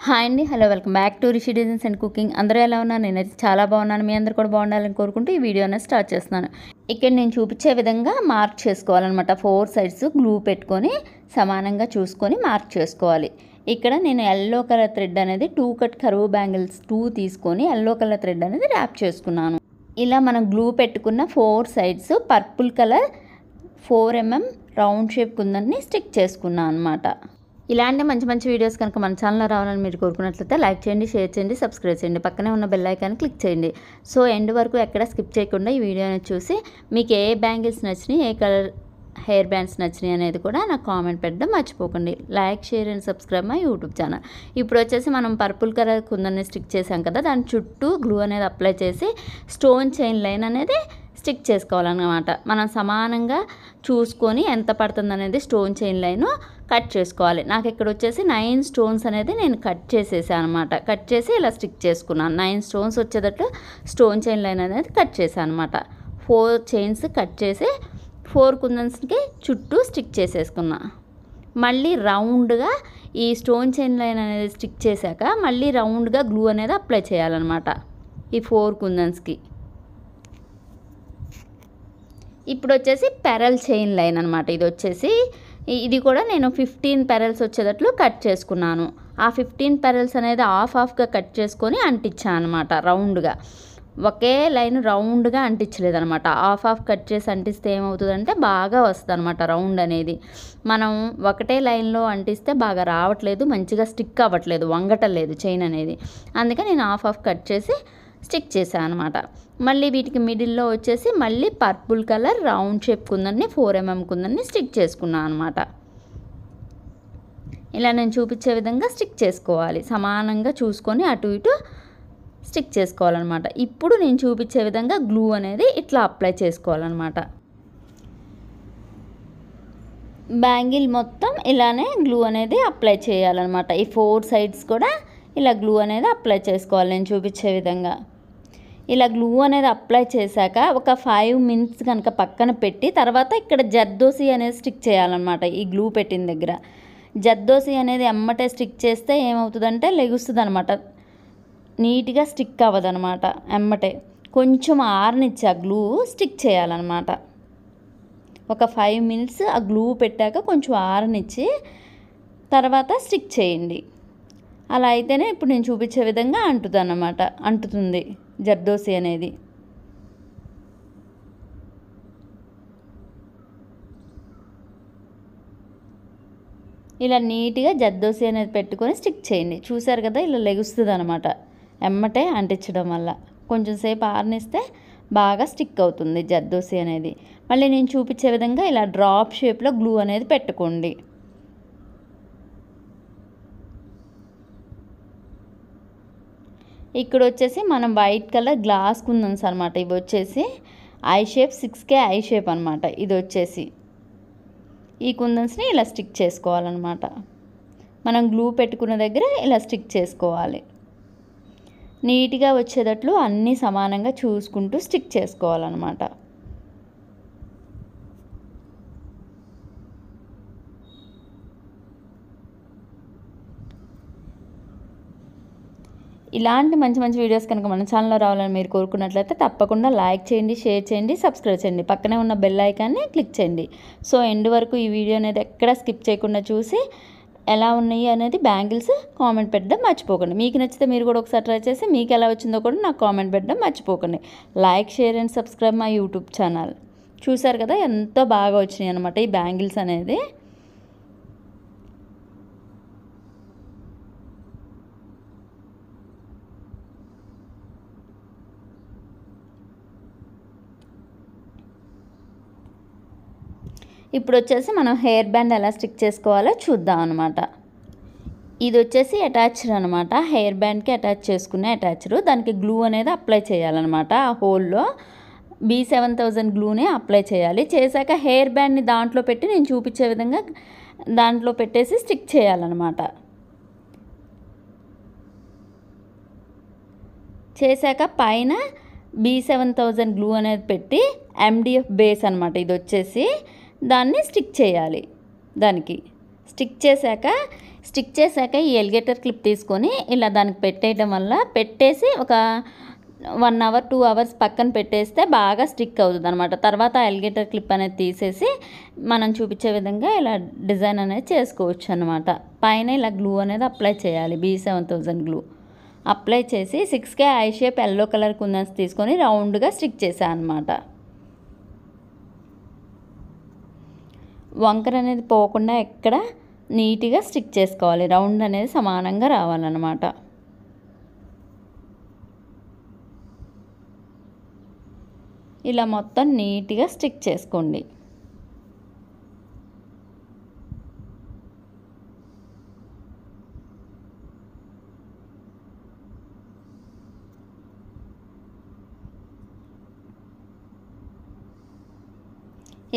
Hi అండి, hello, welcome back to Rishi designs and cooking. అందరూ ఎలా ఉన్నారు? నేనైతే చాలా బాగున్నాను. మీ అందరూ కూడా బాగుండాలని కోరుకుంటూ ఈ వీడియో అనేది స్టార్ట్ చేస్తున్నాను. ఇక్కడ నేను చూపించే విధంగా మార్క్ చేసుకోవాలన్నమాట. 4 సైడ్స్ గ్లూ పెట్టుకొని సమానంగా చూసుకొని మార్క్ చేసుకోవాలి. ఇక్కడ నేను ఎల్లో కలర్ థ్రెడ్ అనేది 2 కట్ కర్వ్ బ్యాంగిల్స్ 2 తీసుకొని ఎల్లో కలర్ థ్రెడ్ అనేది ర్యాప్ చేసుకున్నాను. ఇలా మనం గ్లూ పెట్టుకున్న 4 sides purple colour 4 mm round shape కుందని స్టిక్ చేసుకున్నాను అనమాట. ఇలాంటి మంచి మంచి వీడియోస్ కనుక మన ఛానల్లో రావాలని మీరు కోరుకున్నట్లయితే లైక్ చేయండి, షేర్ చేయండి, సబ్స్క్రైబ్ చేయండి, పక్కనే ఉన్న బెల్ ఐకాన్ క్లిక్ చేయండి. సో ఎండ్ వరకు ఎక్కడ స్కిప్ చేయకుండా ఈ వీడియోని చూసి మీకు ఏ బ్యాంగిల్స్ నచ్చినాయి, ఏ కలర్ హెయిర్ బ్యాండ్స్ నచ్చినాయి అనేది కూడా నాకు కామెంట్ పెట్టడం మర్చిపోకండి. Like, share and subscribe my YouTube channel. ఇప్పుడు వచ్చేసి మనం పర్పుల్ కలర్ కుందన్ని స్టిక్ చేసాం కదా, దాని చుట్టూ గ్లూ అనేది అప్లై చేసి స్టోన్ చైన్ లైన్ అనేది స్టిక్ చేసుకోవాలన్నమాట. మనం సమానంగా చూసుకొని ఎంత పడుతుంది అనేది స్టోన్ చైన్ లైన్ కట్ చేసుకోవాలి. నాకు ఇక్కడ వచ్చేసి 9 స్టోన్స్ అనేది నేను కట్ చేసేసాను అనమాట. కట్ చేసి ఇలా స్టిక్ చేసుకున్నాను. 9 స్టోన్స్ వచ్చేటట్టు స్టోన్ చైన్ లైన్ అనేది కట్ చేశాను అనమాట. 4 చైన్స్ కట్ చేసి 4 కుందన్స్కి చుట్టూ స్టిక్ చేసేసుకున్నా. మళ్ళీ రౌండ్గా ఈ స్టోన్ చైన్ లైన్ అనేది స్టిక్ చేశాక మళ్ళీ రౌండ్గా గ్లూ అనేది అప్లై చేయాలన్నమాట ఈ 4 కుందన్స్కి. ఇప్పుడు వచ్చేసి పెరల్ చైన్ లైన్ అనమాట. ఇది కూడా నేను 15 పెరల్స్ వచ్చేటట్లు కట్ చేసుకున్నాను. ఆ 15 పెరల్స్ అనేది హాఫ్గా కట్ చేసుకొని అంటించాను అనమాట. రౌండ్గా ఒకే లైన్ రౌండ్గా అంటించలేదనమాట. హాఫ్ కట్ చేసి అంటిస్తే ఏమవుతుందంటే బాగా వస్తుంది అనమాట రౌండ్ అనేది. మనం ఒకటే లైన్లో అంటిస్తే బాగా రావట్లేదు, మంచిగా స్టిక్ అవ్వట్లేదు, వంగటలేదు చైన్ అనేది. అందుకే నేను హాఫ్ కట్ చేసి స్టిక్ చేశాను అనమాట. మళ్ళీ వీటికి మిడిల్లో వచ్చేసి మళ్ళీ పర్పుల్ కలర్ రౌండ్ షేప్ కుందన్ని 4 mm కుందన్ని స్టిక్ చేసుకున్నాను అనమాట. ఇలా నేను చూపించే విధంగా స్టిక్ చేసుకోవాలి. సమానంగా చూసుకొని అటు ఇటు స్టిక్ చేసుకోవాలన్నమాట. ఇప్పుడు నేను చూపించే విధంగా గ్లూ అనేది ఇట్లా అప్లై చేసుకోవాలన్నమాట. బ్యాంగిల్ మొత్తం ఇలానే గ్లూ అనేది అప్లై చేయాలన్నమాట. ఈ 4 సైడ్స్ కూడా ఇలా గ్లూ అనేది అప్లై చేసుకోవాలి నేను చూపించే విధంగా. ఇలా గ్లూ అనేది అప్లై చేశాక ఒక 5 minutes కనుక పక్కన పెట్టి తర్వాత ఇక్కడ జర్దోసి అనేది స్టిక్ చేయాలన్నమాట. ఈ గ్లూ పెట్టిన దగ్గర జర్దోసి అనేది ఎమ్మటే స్టిక్ చేస్తే ఏమవుతుందంటే లెగుస్తుంది అనమాట, నీట్గా స్టిక్ అవ్వదనమాట. ఎమ్మటే కొంచెం ఆరనిచ్చి ఆ గ్లూ స్టిక్ చేయాలన్నమాట. ఒక 5 minutes ఆ గ్లూ పెట్టాక కొంచెం ఆరనిచ్చి తర్వాత స్టిక్ చేయండి. అలా అయితేనే ఇప్పుడు నేను చూపించే విధంగా అంటుతుంది జర్దోసి అనేది. ఇలా నీట్గా జర్దోసి అనేది పెట్టుకొని స్టిక్ చేయండి. చూసారు కదా, ఇలా లెగుస్తుంది అనమాట ఎమ్మటే అంటించడం వల్ల. కొంచెం సేపు ఆరనిస్తే బాగా స్టిక్ అవుతుంది జర్దోసి అనేది. మళ్ళీ నేను చూపించే విధంగా ఇలా డ్రాప్ షేప్లో గ్లూ అనేది పెట్టుకోండి. ఇక్కడ వచ్చేసి మనం వైట్ కలర్ గ్లాస్ కుందన్స్ అనమాట. ఇవి వచ్చేసి I shape 6K eye shape అనమాట. ఇది వచ్చేసి ఈ కుందన్స్ని ఇలా స్టిక్ చేసుకోవాలన్నమాట. మనం గ్లూ పెట్టుకున్న దగ్గర ఇలా స్టిక్ చేసుకోవాలి. నీట్గా వచ్చేటట్లు అన్నీ సమానంగా చూసుకుంటూ స్టిక్ చేసుకోవాలన్నమాట. ఇలాంటి మంచి మంచి వీడియోస్ కనుక మన ఛానల్లో రావాలని మీరు కోరుకున్నట్లయితే తప్పకుండా లైక్ చేయండి, షేర్ చేయండి, సబ్స్క్రైబ్ చేయండి, పక్కనే ఉన్న బెల్ ఐకాన్ని క్లిక్ చేయండి. సో ఎండ్ వరకు ఈ వీడియో అనేది ఎక్కడ స్కిప్ చేయకుండా చూసి ఎలా ఉన్నాయి అనేది బ్యాంగిల్స్ కామెంట్ పెట్టడం మర్చిపోకండి. మీకు నచ్చితే మీరు కూడా ఒకసారి ట్రై చేసి మీకు ఎలా వచ్చిందో కూడా నాకు కామెంట్ పెట్టడం మర్చిపోకండి. Like, share and subscribe my YouTube channel. చూసారు కదా ఎంతో బాగా వచ్చినాయి అనమాట ఈ బ్యాంగిల్స్ అనేది. ఇప్పుడు వచ్చేసి మనం హెయిర్ బ్యాండ్ ఎలా స్టిక్ చేసుకోవాలో చూద్దాం అనమాట. ఇది వచ్చేసి అటాచర్ అనమాట. హెయిర్ బ్యాండ్కి అటాచ్ చేసుకునే అటాచరు. దానికి గ్లూ అనేది అప్లై చేయాలన్నమాట. ఆ హోల్లో B7000 గ్లూనే అప్లై చేయాలి. చేశాక హెయిర్ బ్యాండ్ని దాంట్లో పెట్టి నేను చూపించే విధంగా దాంట్లో పెట్టేసి స్టిక్ చేయాలన్నమాట. చేశాక పైన B7000 గ్లూ అనేది పెట్టి MDF బేస్ అనమాట. ఇది వచ్చేసి దాన్ని స్టిక్ చేయాలి. దానికి స్టిక్ చేశాక స్టిక్ చేశాక ఈ ఎలిగేటర్ క్లిప్ తీసుకొని ఇలా దానికి పెట్టేయడం వల్ల పెట్టేసి ఒక 1 అవర్ 2 అవర్స్ పక్కన పెట్టేస్తే బాగా స్టిక్ అవుతుంది అనమాట. తర్వాత ఎలిగేటర్ క్లిప్ అనేది తీసేసి మనం చూపించే విధంగా ఇలా డిజైన్ అనేది చేసుకోవచ్చు అనమాట. పైన ఇలా గ్లూ అనేది అప్లై చేయాలి. B7000 గ్లూ అప్లై చేసి 6K eye shape yellow colour kundans తీసుకొని రౌండ్గా స్టిక్ చేశాను అనమాట. వంకర అనేది పోకుండా ఎక్కడ నీట్గా స్టిక్ చేసుకోవాలి. రౌండ్ అనేది సమానంగా రావాలన్నమాట. ఇలా మొత్తం నీట్గా స్టిక్ చేసుకోండి.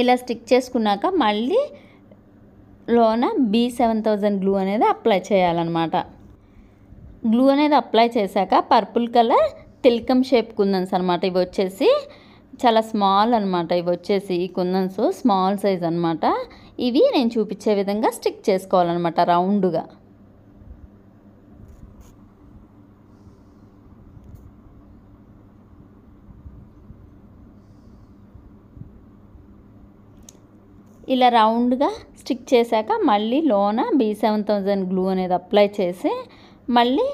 ఇలా స్టిక్ చేసుకున్నాక మళ్ళీ లోన B7000 గ్లూ అనేది అప్లై చేయాలన్నమాట. గ్లూ అనేది అప్లై చేశాక పర్పుల్ కలర్ తిలకం షేప్ కుందన్స్ అనమాట. ఇవి వచ్చేసి చాలా స్మాల్ అనమాట. ఇవి వచ్చేసి ఈ కుందన్స్ స్మాల్ సైజ్ అనమాట. ఇవి నేను చూపించే విధంగా స్టిక్ చేసుకోవాలన్నమాట రౌండ్గా. ఇలా రౌండ్గా స్టిక్ చేశాక మళ్ళీ లోన B7000 గ్లూ అనేది అప్లై చేసి మళ్ళీ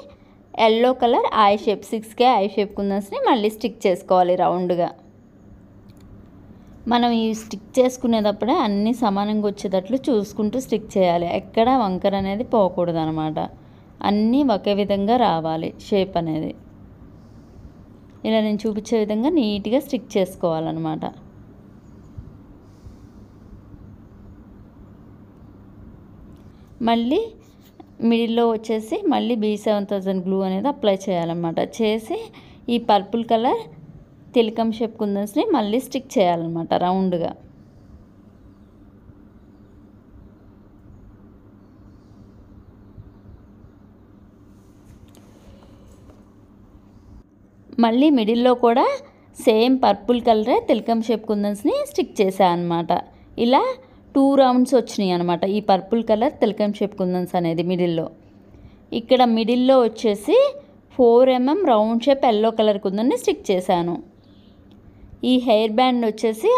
yellow colour eye shape 6K eye shape కుందన్స్ని మళ్ళీ స్టిక్ చేసుకోవాలి రౌండ్గా. మనం ఈ స్టిక్ చేసుకునేటప్పుడే అన్నీ సమానంగా వచ్చేటట్లు చూసుకుంటూ స్టిక్ చేయాలి. ఎక్కడ వంకర అనేది పోకూడదు అనమాట. అన్నీ ఒకే విధంగా రావాలి షేప్ అనేది. ఇలా నేను చూపించే విధంగా నీట్గా స్టిక్ చేసుకోవాలన్నమాట. మళ్ళీ మిడిల్లో వచ్చేసి మళ్ళీ B7000 గ్లూ అనేది అప్లై చేయాలన్నమాట. చేసి ఈ పర్పుల్ కలర్ తిలకం షేప్ కుందన్స్ని మళ్ళీ స్టిక్ చేయాలన్నమాట రౌండ్గా. మళ్ళీ మిడిల్లో కూడా సేమ్ పర్పుల్ కలరే తిలకం షేప్ కుందన్స్ని స్టిక్ చేశాను అనమాట. ఇలా 2 రౌండ్స్ వచ్చినాయి అనమాట ఈ పర్పుల్ కలర్ తిలకం షేప్ కుందన్స్ అనేది మిడిల్లో. ఇక్కడ మిడిల్లో వచ్చేసి 4 mm round shape yellow colour కుందన్ని స్టిక్ చేశాను. ఈ హెయిర్ బ్యాండ్ వచ్చేసి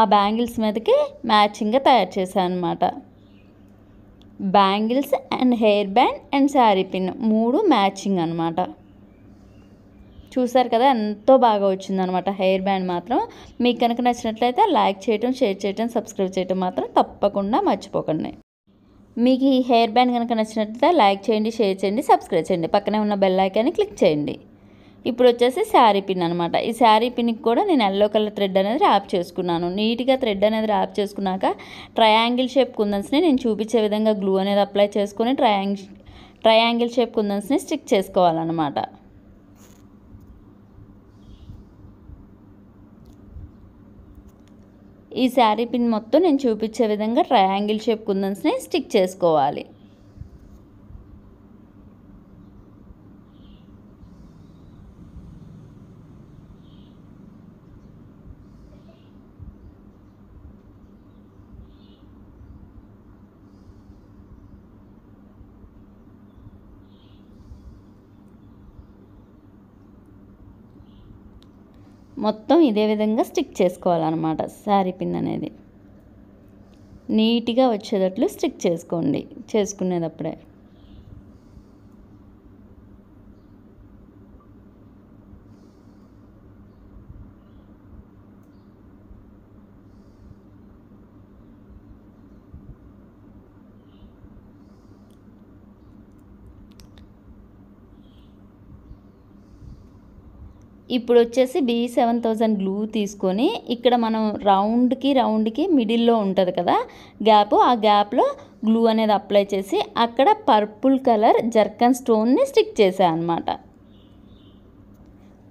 ఆ బ్యాంగిల్స్ మీదకి మ్యాచింగ్గా తయారు చేశాను అనమాట. Bangles and hair band and sari pin 3 matching అనమాట. చూసారు కదా ఎంతో బాగా వచ్చిందనమాట హెయిర్ బ్యాండ్ మాత్రం. మీకు కనుక నచ్చినట్లయితే లైక్ చేయటం, షేర్ చేయటం, సబ్స్క్రైబ్ చేయటం మాత్రం తప్పకుండా మర్చిపోకండి. మీకు ఈ హెయిర్ బ్యాండ్ కనుక నచ్చినట్లయితే లైక్ చేయండి, షేర్ చేయండి, సబ్స్క్రైబ్ చేయండి. పక్కనే ఉన్న బెల్ ఐకాన్ని క్లిక్ చేయండి. ఇప్పుడు వచ్చేసి శారీ పిన్ అనమాట. ఈ శారీ పిన్కి కూడా నేను ఎల్లో కలర్ థ్రెడ్ అనేది ర్యాప్ చేసుకున్నాను. నీట్గా థ్రెడ్ అనేది ర్యాప్ చేసుకున్నాక ట్రయాంగిల్ షేప్ కుందన్స్ని నేను చూపించే విధంగా గ్లూ అనేది అప్లై చేసుకొని ట్రయాంగిల్ షేప్ కుందన్స్ని స్టిక్ చేసుకోవాలన్నమాట. ఈ శారీ పిన్ మొత్తం నేను చూపించే విధంగా ట్రయాంగిల్ షేప్ కుందన్స్ని స్టిక్ చేసుకోవాలి. మొత్తం ఇదే విధంగా స్టిక్ చేసుకోవాలన్నమాట. శారీ పిన్ అనేది నీట్గా వచ్చేటట్లు స్టిక్ చేసుకోండి చేసుకునేటప్పుడే. ఇప్పుడు వచ్చేసి B7000 గ్లూ తీసుకొని ఇక్కడ మనం రౌండ్కి మిడిల్లో ఉంటుంది కదా గ్యాప్, ఆ గ్యాప్లో గ్లూ అనేది అప్లై చేసి అక్కడ పర్పుల్ కలర్ జర్కన్ స్టోన్ని స్టిక్ చేశాను అనమాట.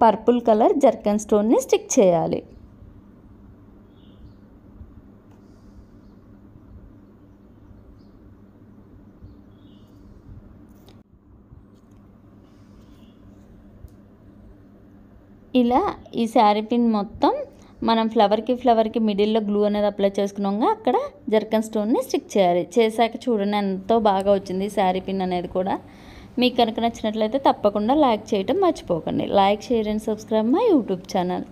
పర్పుల్ కలర్ జర్కన్ స్టోన్ని స్టిక్ చేయాలి. ఇలా ఈ శారీ పిన్ మొత్తం మనం ఫ్లవర్కి మిడిల్లో గ్లూ అనేది అప్లై చేసుకున్నాక అక్కడ జర్కన్ స్టోన్ని స్టిక్ చేయాలి. చేశాక చూడండి ఎంతో బాగా వచ్చింది శారీ పిన్ అనేది కూడా. మీకు కనుక నచ్చినట్లయితే తప్పకుండా లైక్ చేయటం మర్చిపోకండి. Like, share and subscribe my YouTube channel.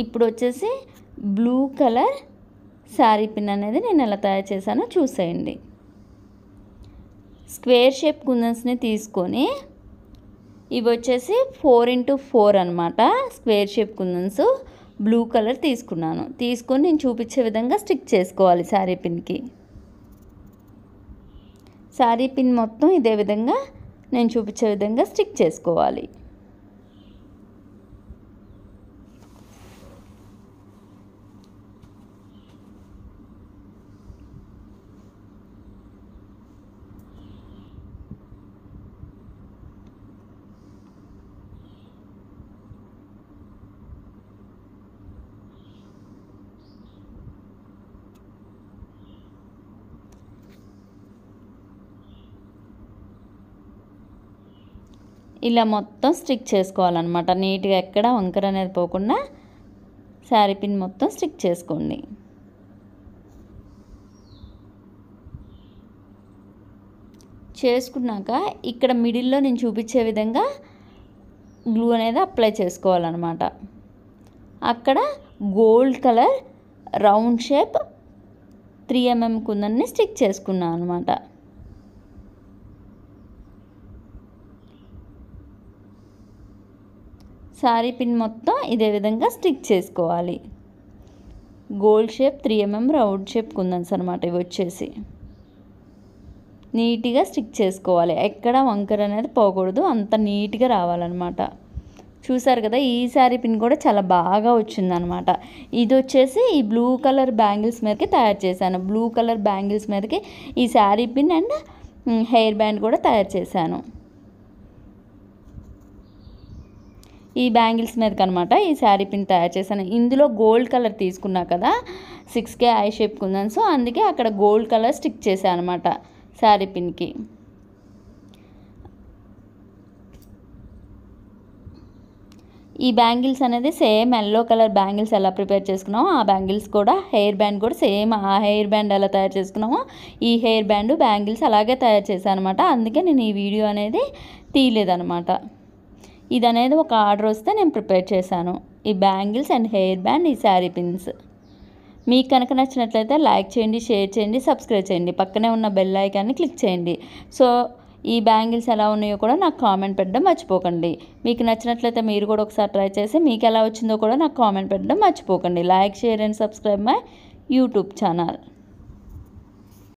ఇప్పుడు వచ్చేసి బ్లూ కలర్ శారీ పిన్ అనేది నేను ఎలా తయారు చేశానో చూసేయండి. స్క్వేర్ షేప్ కుందన్స్ని తీసుకొని ఇవి వచ్చేసి 4x4 అనమాట. స్క్వేర్ షేప్ కుందన్స్ బ్లూ కలర్ తీసుకున్నాను. తీసుకొని నేను చూపించే విధంగా స్టిక్ చేసుకోవాలి శారీ పిన్కి. శారీ పిన్ మొత్తం ఇదే విధంగా నేను చూపించే విధంగా స్టిక్ చేసుకోవాలి. ఇలా మొత్తం స్టిక్ చేసుకోవాలన్నమాట. నీట్గా ఎక్కడ వంకర అనేది పోకుండా శారీ పిన్ మొత్తం స్టిక్ చేసుకోండి. చేసుకున్నాక ఇక్కడ మిడిల్లో నేను చూపించే విధంగా గ్లూ అనేది అప్లై చేసుకోవాలన్నమాట. అక్కడ gold colour round shape 3mm కుందన్ని స్టిక్ చేసుకున్నాను అనమాట. శారీ పిన్ మొత్తం ఇదే విధంగా స్టిక్ చేసుకోవాలి. Gold shape 3mm round shape kundans అనమాట. ఇవి వచ్చేసి నీట్గా స్టిక్ చేసుకోవాలి. ఎక్కడ వంకర అనేది పోకూడదు, అంత నీట్గా రావాలన్నమాట. చూసారు కదా, ఈ శారీ పిన్ కూడా చాలా బాగా వచ్చిందనమాట. ఇది వచ్చేసి ఈ బ్లూ కలర్ బ్యాంగిల్స్ మీదకి తయారు చేశాను. బ్లూ కలర్ బ్యాంగిల్స్ మీదకి ఈ sari pin and hair band కూడా తయారు చేశాను. ఈ బ్యాంగిల్స్ మీదకి అనమాట ఈ శారీ పిన్ తయారు చేశాను. ఇందులో గోల్డ్ కలర్ తీసుకున్నా కదా 6K ఐ షేప్ కుందన్స్, అందుకే అక్కడ గోల్డ్ కలర్ స్టిక్ చేశాను అనమాట శారీ పిన్కి. ఈ బ్యాంగిల్స్ అనేది సేమ్ ఎల్లో కలర్ బ్యాంగిల్స్ ఎలా ప్రిపేర్ చేసుకున్నామో ఆ బ్యాంగిల్స్ కూడా, హెయిర్ బ్యాండ్ కూడా సేమ్ ఆ హెయిర్ బ్యాండ్ ఎలా తయారు చేసుకున్నామో ఈ హెయిర్ బ్యాండ్ బ్యాంగిల్స్ అలాగే తయారు చేశాను అనమాట. అందుకే నేను ఈ వీడియో అనేది తీయలేదనమాట. ఇది అనేది ఒక ఆర్డర్ వస్తే నేను ప్రిపేర్ చేశాను. ఈ బ్యాంగిల్స్ అండ్ హెయిర్ బ్యాండ్, ఈ శారీ పిన్స్. మీకు కనుక నచ్చినట్లయితే లైక్ చేయండి, షేర్ చేయండి, సబ్స్క్రైబ్ చేయండి. పక్కనే ఉన్న బెల్ ఐకాన్ని క్లిక్ చేయండి. సో ఈ బ్యాంగిల్స్ ఎలా ఉన్నాయో కూడా నాకు కామెంట్ పెట్టడం మర్చిపోకండి. మీకు నచ్చినట్లయితే మీరు కూడా ఒకసారి ట్రై చేసి మీకు ఎలా వచ్చిందో కూడా నాకు కామెంట్ పెట్టడం మర్చిపోకండి. Like, share and subscribe my YouTube channel.